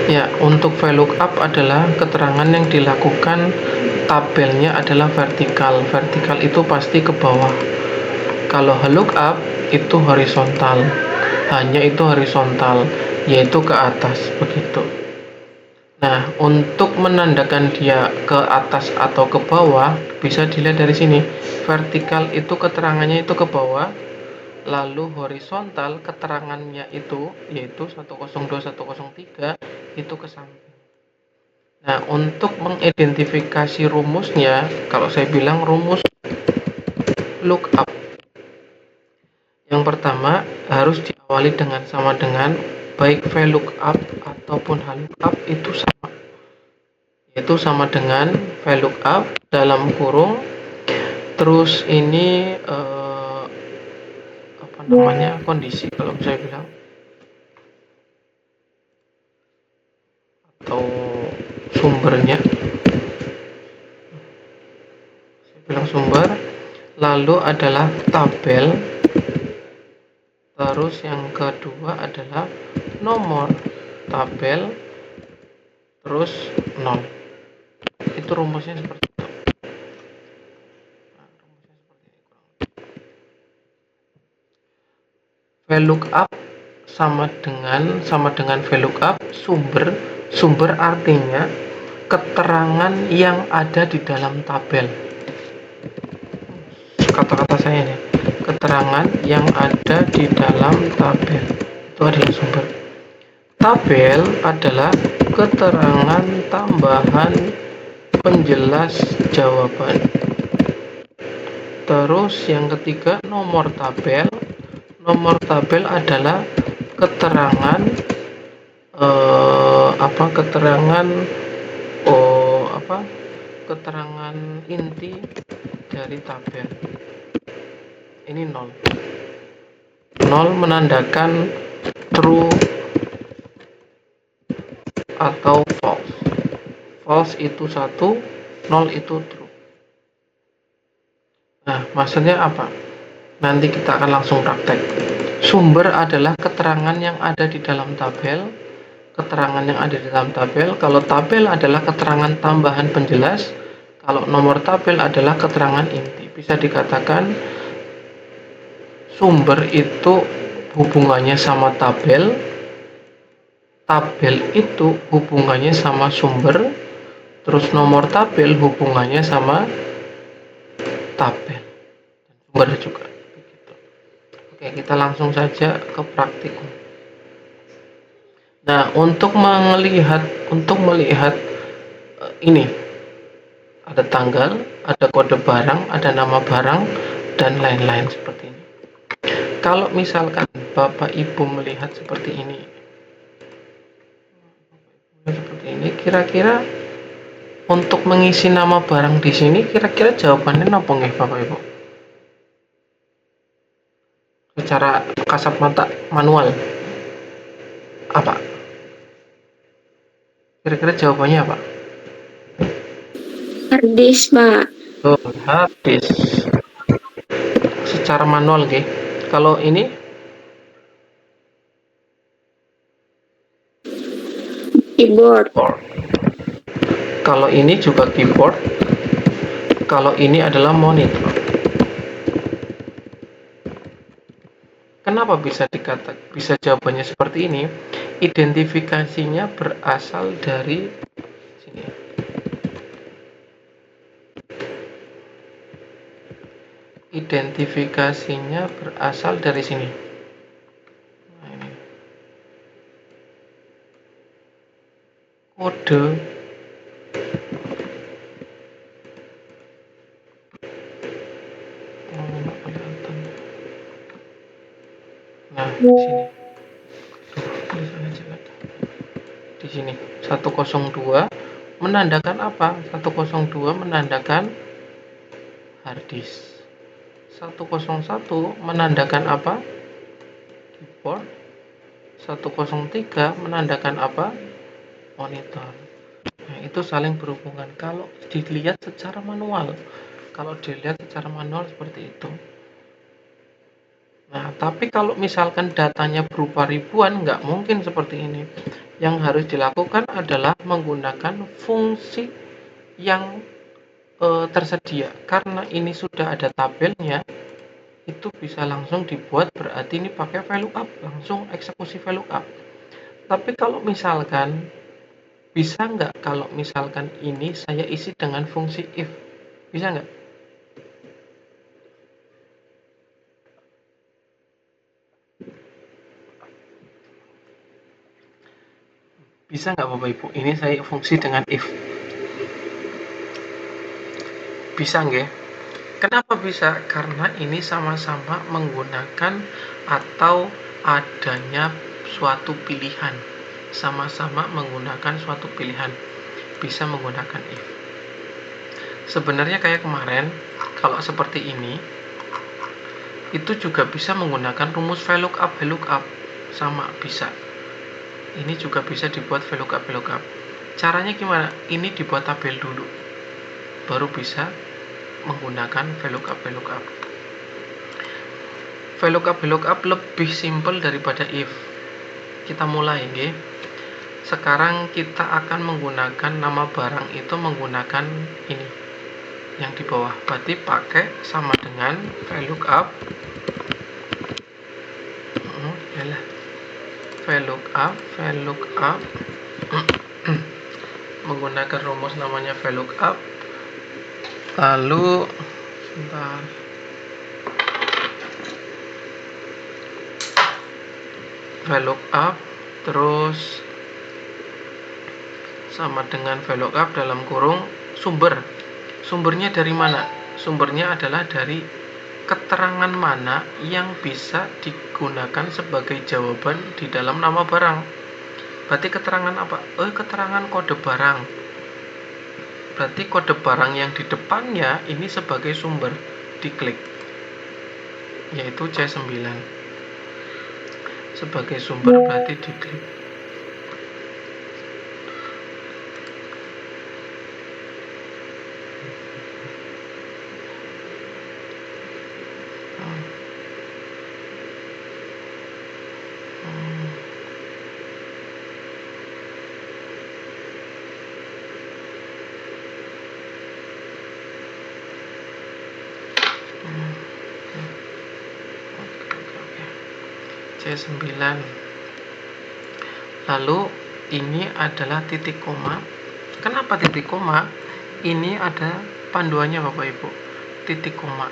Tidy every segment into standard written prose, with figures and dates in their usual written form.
Ya, untuk VLOOKUP adalah keterangan yang dilakukan tabelnya adalah vertikal. Vertikal itu pasti ke bawah. Kalau lookup itu horizontal. Hanya itu horizontal, yaitu ke atas, begitu. Nah, untuk menandakan dia ke atas atau ke bawah, bisa dilihat dari sini. Vertikal itu keterangannya itu ke bawah, lalu horizontal keterangannya itu, yaitu 102, 103, itu ke samping. Nah, untuk mengidentifikasi rumusnya, kalau saya bilang rumus lookup, yang pertama harus diawali dengan sama dengan, baik VLOOKUP ataupun HLOOKUP itu sama, yaitu sama dengan VLOOKUP dalam kurung, terus ini apa namanya, kondisi kalau saya bilang, atau sumbernya, saya bilang sumber, lalu adalah tabel, terus yang kedua adalah nomor tabel, terus 0. Itu rumusnya seperti itu. Nah, rumusnya seperti ini. VLOOKUP sama dengan VLOOKUP sumber artinya keterangan yang ada di dalam tabel. Kata-kata saya ini, keterangan yang ada di dalam tabel itu adalah sumber. Tabel adalah keterangan tambahan penjelas jawaban. Terus yang ketiga, nomor tabel. Nomor tabel adalah keterangan keterangan inti dari tabel. Ini 0. 0 menandakan true atau false. False itu 1, 0 itu true. Nah, maksudnya apa? Nanti kita akan langsung praktek. Sumber adalah keterangan yang ada di dalam tabel. Keterangan yang ada di dalam tabel. Kalau tabel adalah keterangan tambahan penjelas, kalau nomor tabel adalah keterangan inti. Bisa dikatakan sumber itu hubungannya sama tabel, tabel itu hubungannya sama sumber, terus nomor tabel hubungannya sama tabel dan sumber juga. Begitu. Oke, kita langsung saja ke praktikum. Nah, untuk melihat ini ada tanggal, ada kode barang, ada nama barang, dan lain-lain seperti ini. Kalau misalkan Bapak Ibu melihat seperti ini, kira-kira untuk mengisi nama barang di sini, kira-kira jawabannya apa nggih Bapak Ibu? Secara kasat mata manual, apa? Kira-kira jawabannya apa? Harddisk, Pak. Harddisk. Secara manual, nggih. Kalau ini Keyboard. Kalau ini juga keyboard. Kalau ini adalah monitor. Kenapa bisa jawabannya seperti ini? Identifikasinya berasal dari sini. Identifikasinya berasal dari sini. Nah, ini. Kode nah, di sini. Di sini 102 menandakan apa? 102 menandakan harddisk. 101 menandakan apa? Keyboard. 103 menandakan apa? Monitor. Nah, itu saling berhubungan kalau dilihat secara manual. Kalau dilihat secara manual seperti itu. Nah, tapi kalau misalkan datanya berupa ribuan, nggak mungkin seperti ini. Yang harus dilakukan adalah menggunakan fungsi yang tersedia. Karena ini sudah ada tabelnya, itu bisa langsung dibuat, berarti ini pakai VLOOKUP, langsung eksekusi VLOOKUP. Tapi kalau misalkan, bisa nggak kalau misalkan ini saya isi dengan fungsi if? Bisa nggak? Bisa nggak Bapak Ibu? Ini saya fungsi dengan if. Bisa nggak? Kenapa bisa? Karena ini sama-sama menggunakan atau adanya suatu pilihan. Sama-sama menggunakan suatu pilihan. Bisa menggunakan if. Sebenarnya kayak kemarin, kalau seperti ini, itu juga bisa menggunakan rumus VLOOKUP. Sama, bisa. Ini juga bisa dibuat VLOOKUP. Caranya gimana? Ini dibuat tabel dulu, baru bisa menggunakan VLOOKUP. VLOOKUP lebih simpel daripada if. Kita mulai, nggih. Sekarang kita akan menggunakan nama barang itu menggunakan ini yang di bawah. Berarti pakai sama dengan VLOOKUP. VLOOKUP menggunakan rumus namanya VLOOKUP. Lalu sebentar. VLOOKUP terus sama dengan VLOOKUP dalam kurung sumber. Sumbernya dari mana? Sumbernya adalah dari keterangan mana yang bisa digunakan sebagai jawaban di dalam nama barang. Berarti keterangan apa? Keterangan kode barang. Berarti kode barang yang di depannya ini sebagai sumber diklik, yaitu C9. Sebagai sumber berarti diklik. C9. Lalu ini adalah titik koma. Kenapa titik koma? Ini ada panduannya Bapak Ibu. Titik koma.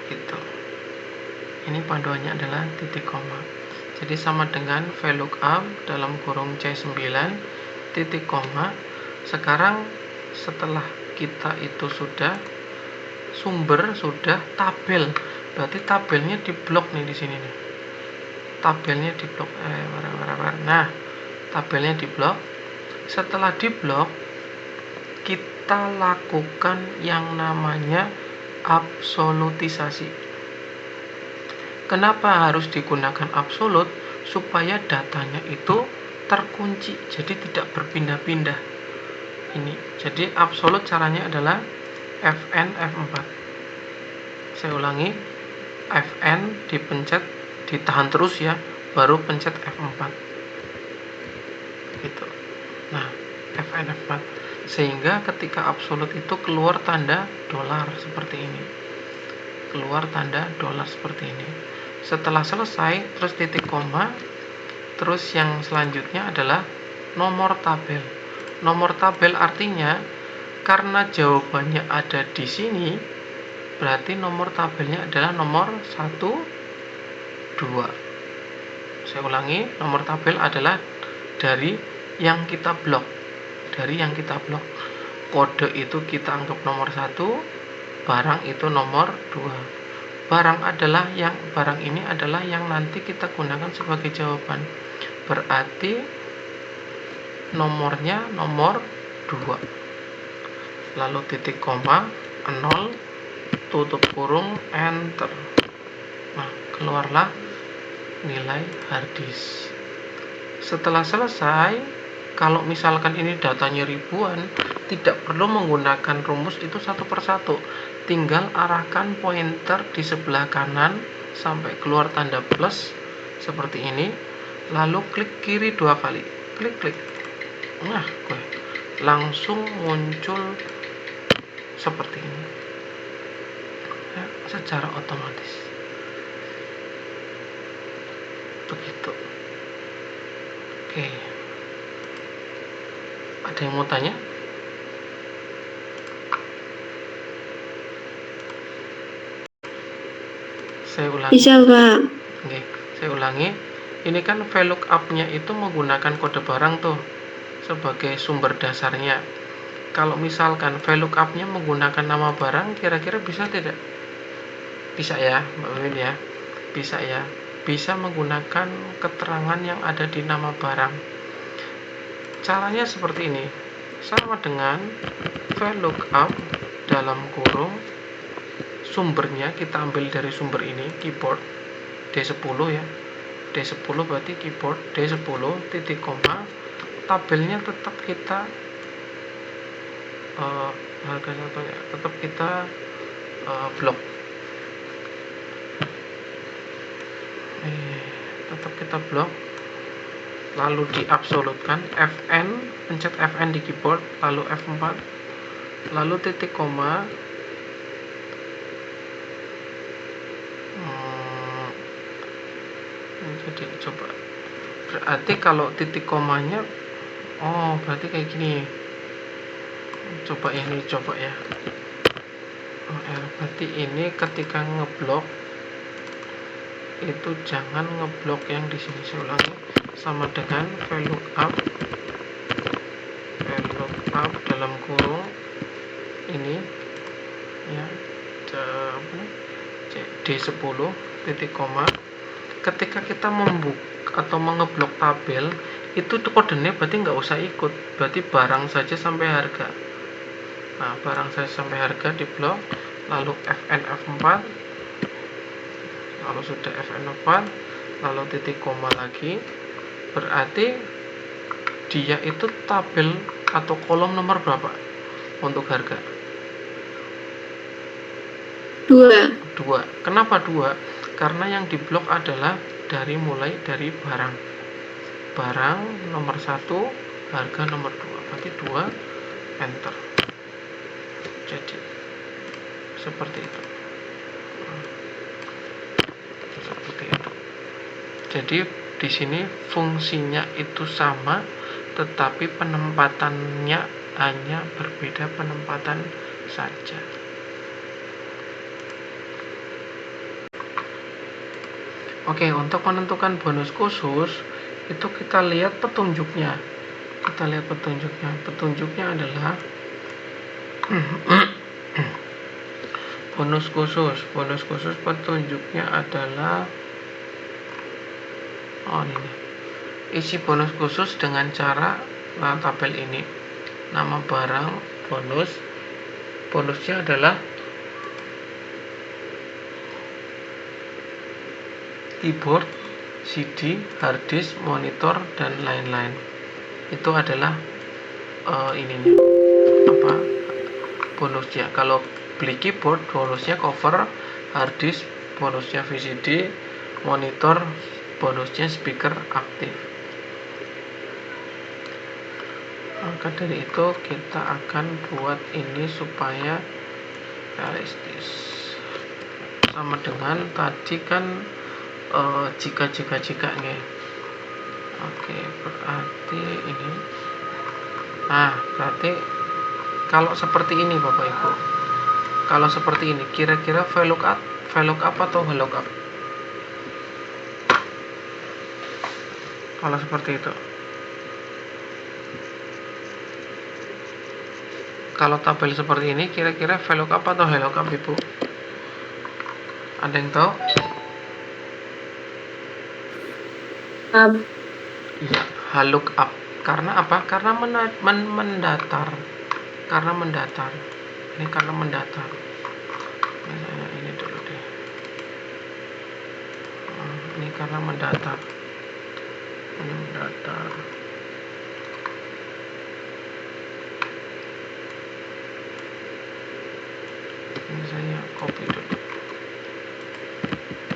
Gitu. Ini panduannya adalah titik koma. Jadi sama dengan VLOOKUP dalam kurung C9 titik koma. Sekarang setelah kita itu sudah sumber, sudah tabel. Berarti tabelnya di blok nih di sini nih. Tabelnya di blok. Nah, tabelnya di blok. Setelah di blok, kita lakukan yang namanya absolutisasi. Kenapa harus digunakan absolut? Supaya datanya itu terkunci, jadi tidak berpindah-pindah. Ini, jadi absolut caranya adalah Fn F4. Saya ulangi, Fn dipencet, ditahan terus ya, baru pencet F4 gitu. Nah, Fn F4 sehingga ketika absolut itu keluar tanda dolar seperti ini, keluar tanda dolar seperti ini. Setelah selesai terus titik koma, terus yang selanjutnya adalah nomor tabel. Nomor tabel artinya karena jawabannya ada di sini, berarti nomor tabelnya adalah nomor 1, 2. Saya ulangi, nomor tabel adalah dari yang kita blok. Dari yang kita blok. Kode itu kita anggap nomor 1, barang itu nomor 2. Barang ini adalah yang nanti kita gunakan sebagai jawaban. Berarti nomornya nomor 2. Lalu titik koma, 0, tutup kurung, enter. Nah, keluarlah nilai harddisk. Setelah selesai, kalau misalkan ini datanya ribuan, tidak perlu menggunakan rumus itu satu persatu. Tinggal arahkan pointer di sebelah kanan sampai keluar tanda plus seperti ini, lalu klik kiri 2 kali. klik. Nah, langsung muncul seperti ini ya, secara otomatis begitu. Oke, ada yang mau tanya? Saya ulangi. Bisa, Pak. Oke, saya ulangi. Ini kan VLOOKUP-nya itu menggunakan kode barang tuh sebagai sumber dasarnya. Kalau misalkan VLOOKUP-nya menggunakan nama barang, kira-kira bisa tidak? Bisa ya, Mbak Mimin ya. Bisa ya. Bisa menggunakan keterangan yang ada di nama barang. Caranya seperti ini. Sama dengan VLOOKUP dalam kurung sumbernya kita ambil dari sumber ini, keyboard D10 ya. D10 berarti keyboard D10 titik koma, tabelnya tetap kita harga satunya tetap kita blok. Tetap kita blok, lalu diabsolutkan, Fn, pencet Fn di keyboard, lalu F4, lalu titik koma, jadi coba, berarti kalau titik komanya, berarti kayak gini, coba ya, berarti ini ketika ngeblok itu jangan ngeblok yang di sini. Saya ulangi, sama dengan VLOOKUP dalam kurung ini ya, D10 titik koma, ketika kita membuka atau mengeblok tabel itu kodenya berarti nggak usah ikut, berarti barang saja sampai harga. Nah, barang saja sampai harga di blok, lalu Fn F4, lalu sudah Fn4, lalu titik koma lagi, berarti dia itu tabel atau kolom nomor berapa untuk harga? 2. Kenapa 2? Karena yang diblok adalah mulai dari barang nomor 1, harga nomor 2, berarti 2, enter. Jadi seperti itu. Jadi di sini fungsinya itu sama, tetapi penempatannya hanya berbeda penempatan saja. Oke, untuk menentukan bonus khusus itu kita lihat petunjuknya. Petunjuknya adalah bonus khusus petunjuknya adalah ini. Isi bonus khusus dengan cara tabel ini. Nama barang, bonusnya adalah keyboard, CD, hard disk, monitor, dan lain-lain. Itu adalah bonusnya. Kalau beli keyboard, bonusnya cover, hard disk bonusnya VCD, monitor bonusnya speaker aktif. Maka dari itu kita akan buat ini supaya realistis, sama dengan tadi kan jika nih. Oke, berarti ini. Nah, berarti kalau seperti ini Bapak Ibu, kalau seperti ini kira-kira VLOOKUP atau HLOOKUP? Kalau seperti itu, kalau tabel seperti ini kira-kira VLOOKUP atau HLOOKUP Ibu? Ada yang tahu? Iya, HLOOKUP. Karena apa? Karena mendatar. Ini karena mendatar. Misalnya ini dulu deh. Ini karena mendatar. Ini saya copy dulu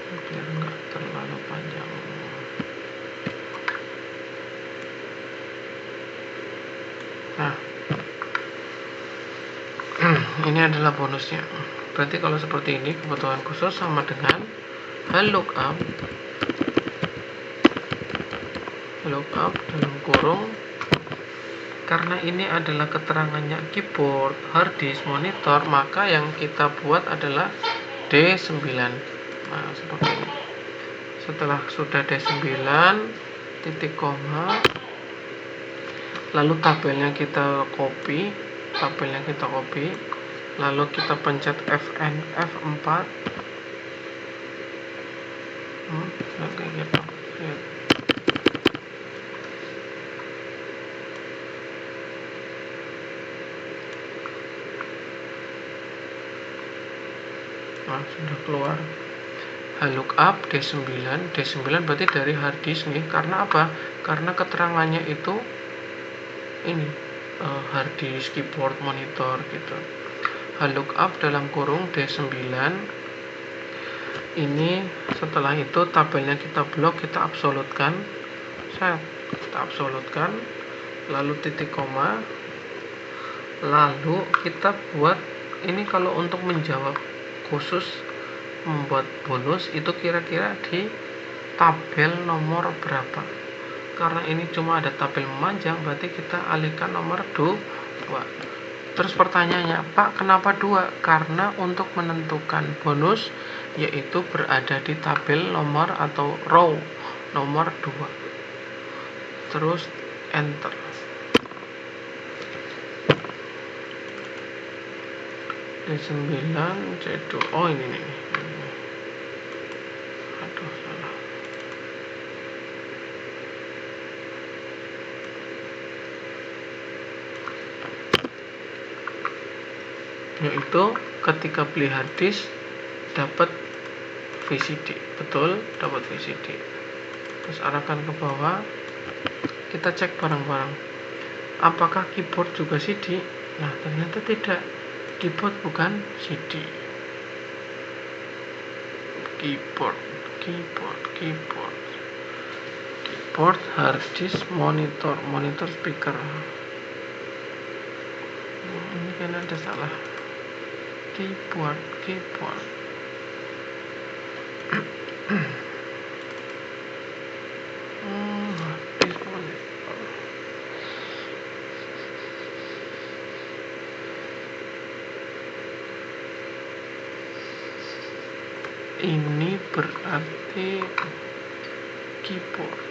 biar nggak terlalu panjang. Nah, ini adalah bonusnya. Berarti kalau seperti ini kebutuhan khusus sama dengan lookup dalam kurung, karena ini adalah keterangannya keyboard, hard disk, monitor, maka yang kita buat adalah D9. Nah, seperti ini. Setelah sudah D9, titik koma, lalu tabelnya kita copy, lalu kita pencet Fn F4. Kayak gitu. Nah, sudah keluar lookup D9 berarti dari hard disk nih. Karena apa? Karena keterangannya itu ini hard disk, keyboard, monitor gitu. Lookup dalam kurung D9 ini. Setelah itu tabelnya kita blok, kita absolutkan, lalu titik koma, lalu kita buat ini. Kalau untuk menjawab khusus membuat bonus itu kira-kira di tabel nomor berapa, karena ini cuma ada tabel memanjang, berarti kita alihkan nomor 2. Terus pertanyaannya, Pak, kenapa 2? Karena untuk menentukan bonus yaitu berada di tabel nomor atau row nomor 2. Terus enter. D9 C2. Oh, ini nih. Aduh, salah. Yaitu ketika beli hard disk dapat VCD. Betul, dapat VCD. Terus arahkan ke bawah. Kita cek bareng-bareng. Apakah keyboard juga CD? Nah, ternyata tidak. Keyboard bukan CD. Keyboard, hard disk, monitor speaker. Ini kan ada salah. Keyboard. Hard disk, monitor. Ini berarti keyboard.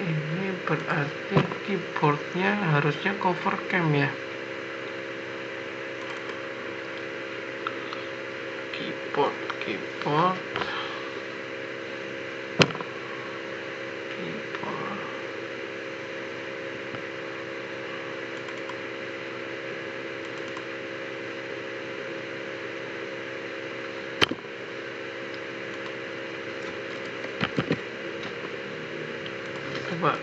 Ini berarti keyboardnya harusnya cover cam ya. Keyboard. Coba.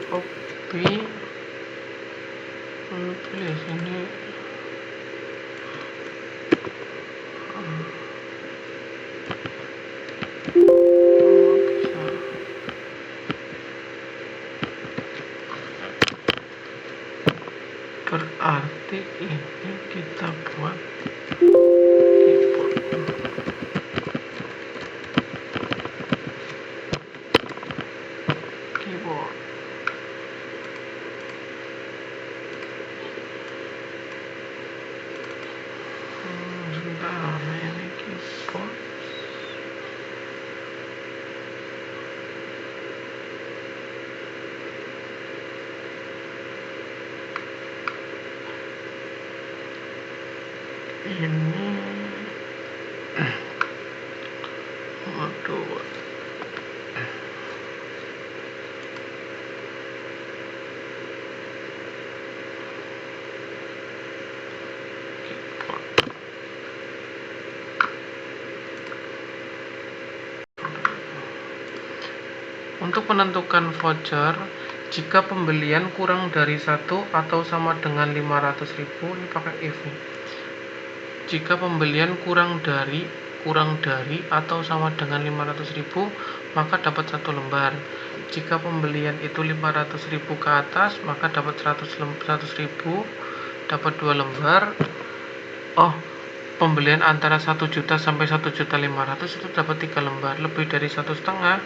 Copy. Lalu pilih sini. Berarti ini kita buat keyboard. Sebentar, ini keyboard. Ini nomor 2. Untuk menentukan voucher, jika pembelian kurang dari 1 atau sama dengan 500.000, ini pakai if nih. Jika pembelian kurang dari atau sama dengan 500.000, maka dapat 1 lembar. Jika pembelian itu 500.000 ke atas, maka dapat 100.000, dapat 2 lembar. Pembelian antara 1 juta sampai 1.500.000 itu dapat 3 lembar. Lebih dari 1,5,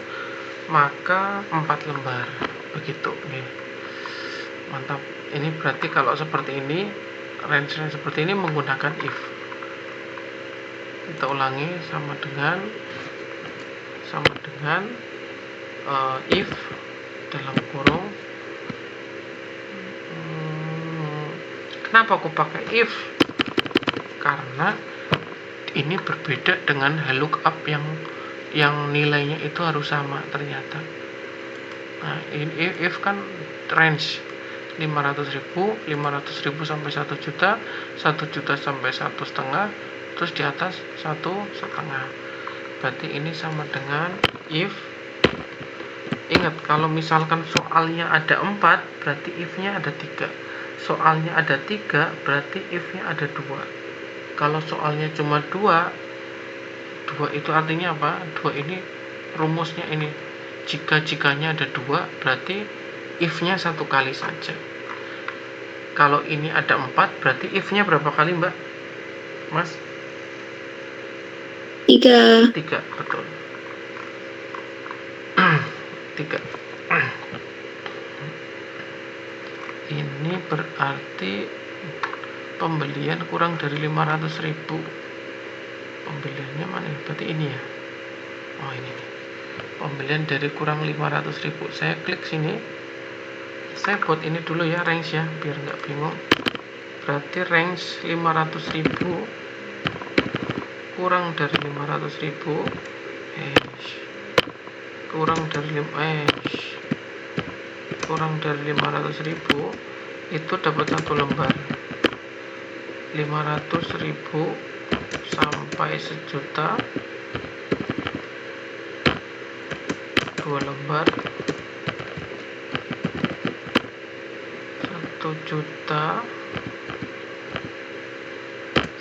maka 4 lembar. Begitu nih. Mantap. Ini berarti kalau seperti ini, range seperti ini menggunakan if. Kita ulangi, sama dengan if dalam kurung. Kenapa aku pakai if? Karena ini berbeda dengan lookup yang nilainya itu harus sama ternyata. Nah, if kan range 500.000 sampai 1 juta, 1 juta sampai 1,5, terus di atas 1,5. Berarti ini sama dengan if. Ingat, kalau misalkan soalnya ada 4, berarti if-nya ada 3. Soalnya ada 3, berarti if-nya ada 2. Kalau soalnya cuma 2 itu artinya apa? 2 ini rumusnya ini. Jika-jikanya ada 2, berarti if-nya 1 kali saja. Kalau ini ada 4, berarti if-nya berapa kali, Mbak? Mas? 3. 3, betul. 3. Ini berarti pembelian kurang dari 500.000. Pembeliannya mana? Berarti ini ya. Oh, ini nih. Pembelian dari kurang 500.000. Saya klik sini. Saya buat ini dulu ya, range ya, biar nggak bingung. Berarti range 500.000 kurang dari 500.000 kurang dari 500.000 itu dapat 1 lembar. 500.000 sampai 1 juta 2 lembar. 1 juta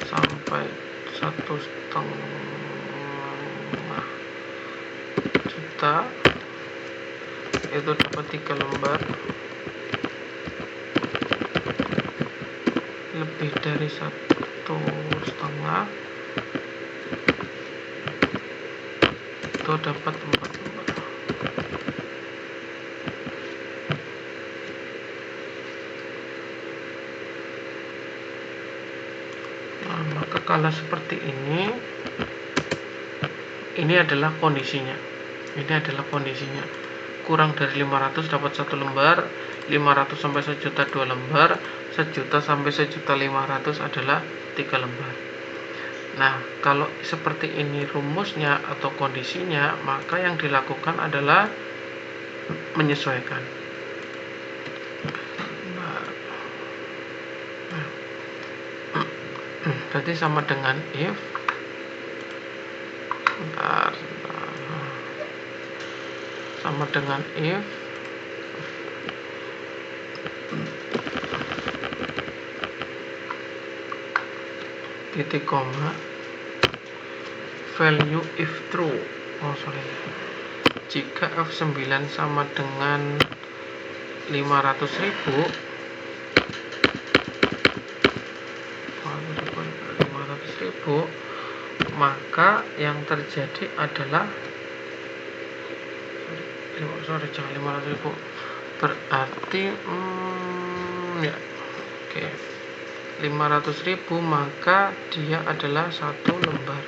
sampai 1,5 juta itu dapat 3 lembar. Lebih dari 1,5 itu dapat 4 lembar. Nah, maka kalau seperti ini adalah kondisinya. Kurang dari 500 dapat 1 lembar, 500 sampai 1 juta 2 lembar, 1 juta sampai 1.500.000 adalah 3 lembar. Nah, kalau seperti ini rumusnya atau kondisinya, maka yang dilakukan adalah menyesuaikan. Berarti sama dengan if. Sama dengan if titik koma value if true. Jika F9 sama dengan 500.000, maka yang terjadi adalah jangan 500.000, berarti 500.000, maka dia adalah 1 lembar.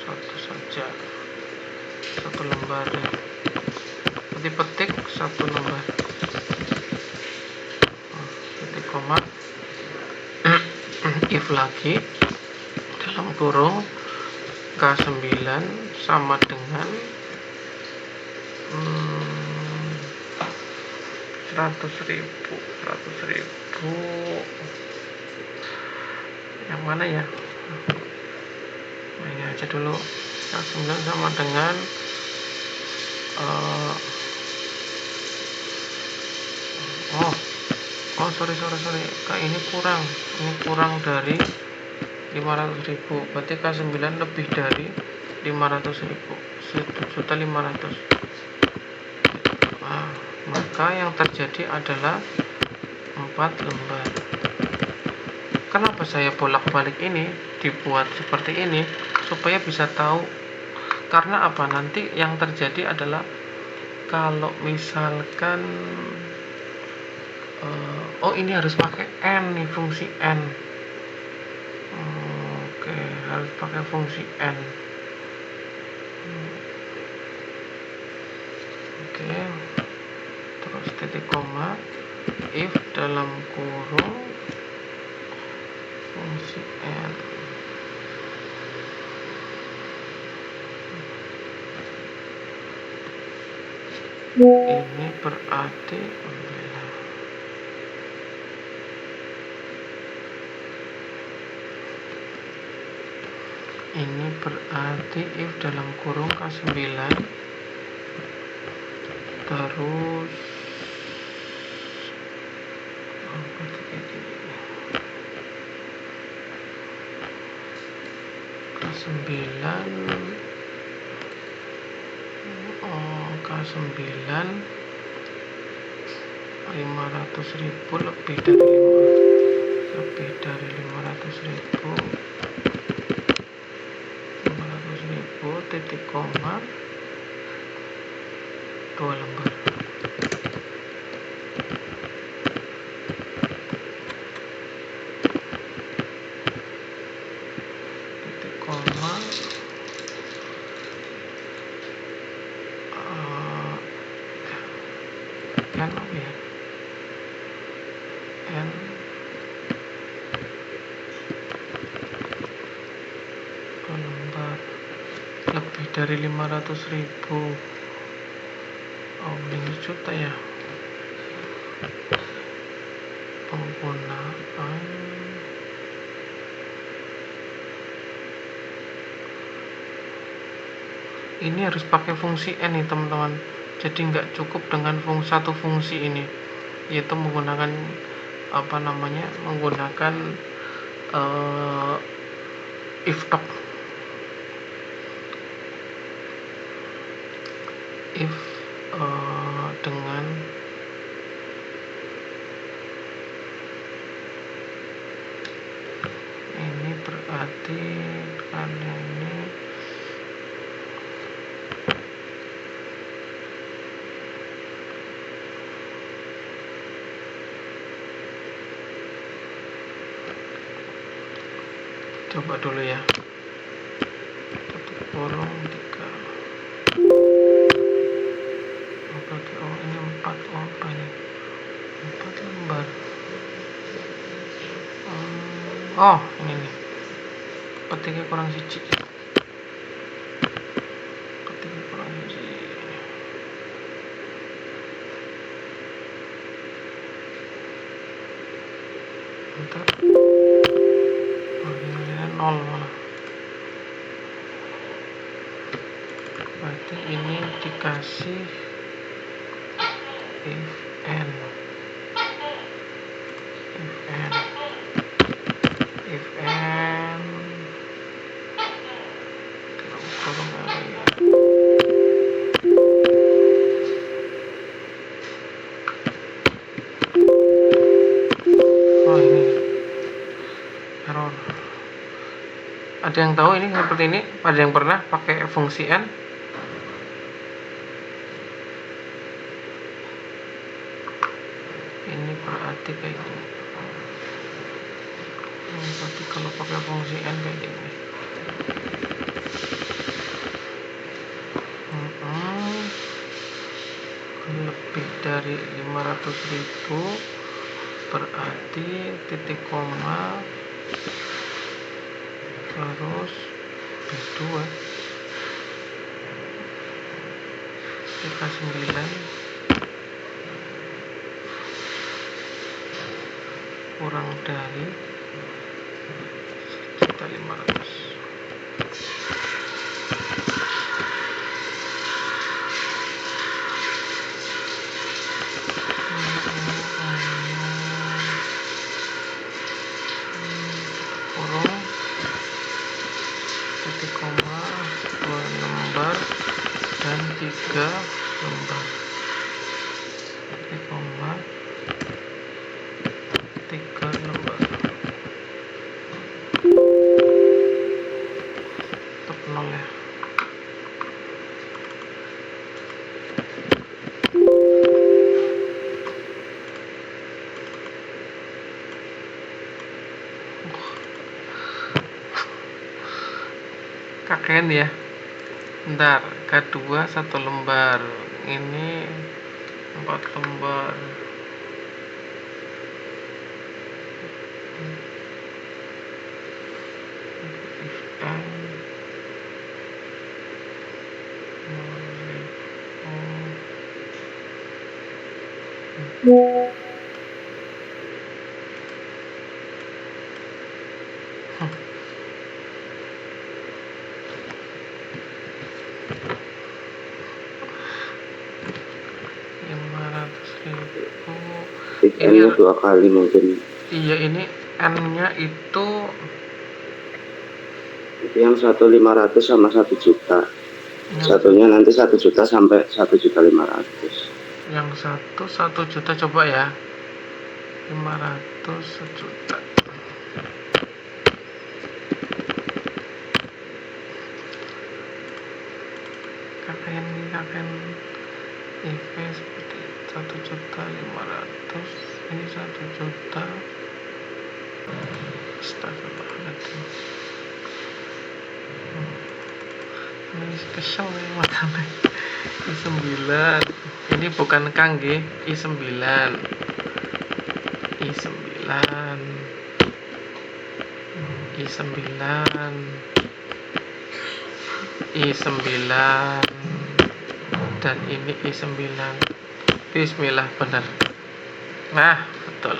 Satu saja, 1 lembar. Nanti petik 1 lembar. Titik koma if lagi dalam kurung K9 sama dengan 100.000. Yang mana ya? Ini aja dulu. K9 sama dengan eh, sorry, Kak, ini kurang dari 500.000, berarti K9 lebih dari 500.000, 1.500.000. Maka yang terjadi adalah 4 lembar. Kenapa saya bolak-balik ini dibuat seperti ini? Supaya bisa tahu. Karena apa? Nanti yang terjadi adalah kalau misalkan ini harus pakai N nih, fungsi N. Oke, harus pakai fungsi N. Oke, terus titik koma, if dalam kurung fungsi N. Ini berarti if dalam kurung K9 terus K9 500.000 lebih dari 500.000 titik koma 2 lembar. Titik koma N ya, N lembar lebih dari 500.000. 5 juta ya. Penggunaan ini harus pakai fungsi N nih teman-teman. Jadi nggak cukup dengan satu fungsi ini, yaitu menggunakan menggunakan if talk. If dengan ini berarti karena ini coba dulu ya, tutup kurung 3. Ini 4. Apa ini 4 lembar. Ini nih, petiknya kurang siji. Bentar. Nilainya 0 malah. Berarti ini dikasih if N kurung area. Ini error. Ada yang tahu ini seperti ini? Ada yang pernah pakai fungsi N? Ini berarti kayak gini. Berarti kalau pakai fungsi N kayak gini. Lebih dari 500.000 berarti titik koma terus B2 K9 kurang dari 1.500.000. titik koma, 2 lembar, dan 3 lembar. Titik koma, 3 lembar. Tetap 0 ya. Kakean ya. Bentar, K2 1 lembar. Ini 4 lembar. N-nya 2 kali mungkin. Iya, ini N-nya itu yang 1.500 sama 1 juta. Satunya nanti 1 juta sampai 1.500.000. yang satu 1 juta, coba ya. 500 sejuta. Kakek IP seperti 1.500.000. Ini 1 juta. Astagfirullahaladzim. Ini kesel nih matanya. I9. Ini bukan Kang G, I9. Dan ini I9. Bismillah, benar. Nah, betul.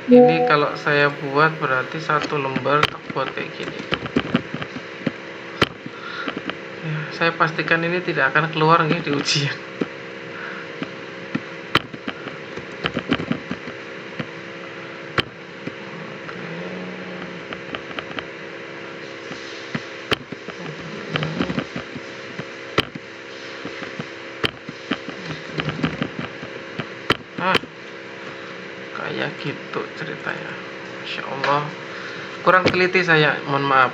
Ini kalau saya buat berarti 1 lembar buat kayak gini. Ya, saya pastikan ini tidak akan keluar nih di ujian. Kayak gitu ceritanya. Masya Allah, kurang teliti saya, mohon maaf.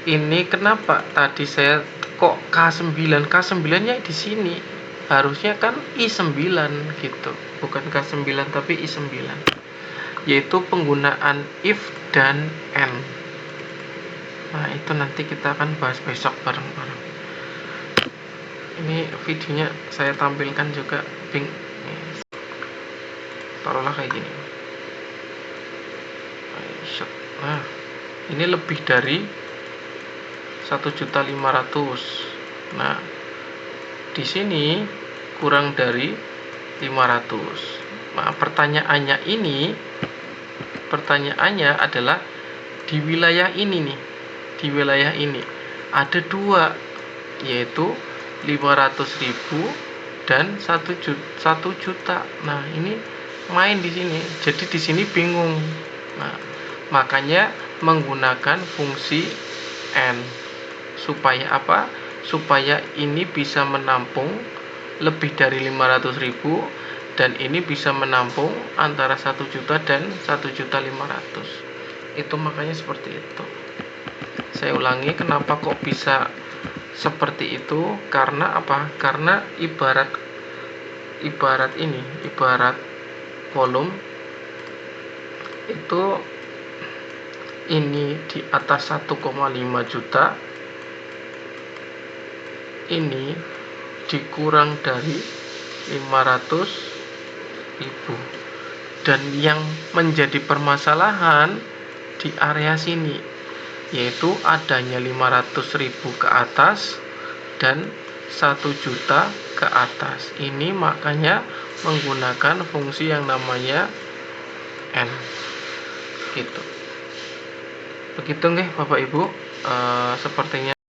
Ini kenapa tadi saya kok K9 nya di sini, harusnya kan I9 gitu, bukan K9 tapi I9, yaitu penggunaan if dan and. Nah, itu nanti kita akan bahas besok bareng-bareng. Ini videonya saya tampilkan juga, taruhlah kayak gini. Nah, ini lebih dari 1.500.000. Nah, di sini kurang dari 500. Nah, pertanyaannya adalah di wilayah ini nih. Di wilayah ini ada 2, yaitu 500.000 dan 1 juta. Nah, ini main di sini. Jadi di sini bingung. Nah, makanya menggunakan fungsi N. Supaya apa? Supaya ini bisa menampung lebih dari 500.000 dan ini bisa menampung antara 1 juta dan 1.500.000. Itu makanya seperti itu. Saya ulangi, kenapa kok bisa seperti itu? Karena apa? Karena ibarat volume itu, ini di atas 1,5 juta, ini dikurang dari 500.000, dan yang menjadi permasalahan di area sini, yaitu adanya 500.000 ke atas dan 1 juta ke atas. Ini makanya menggunakan fungsi yang namanya N gitu. Begitu nggih Bapak Ibu, sepertinya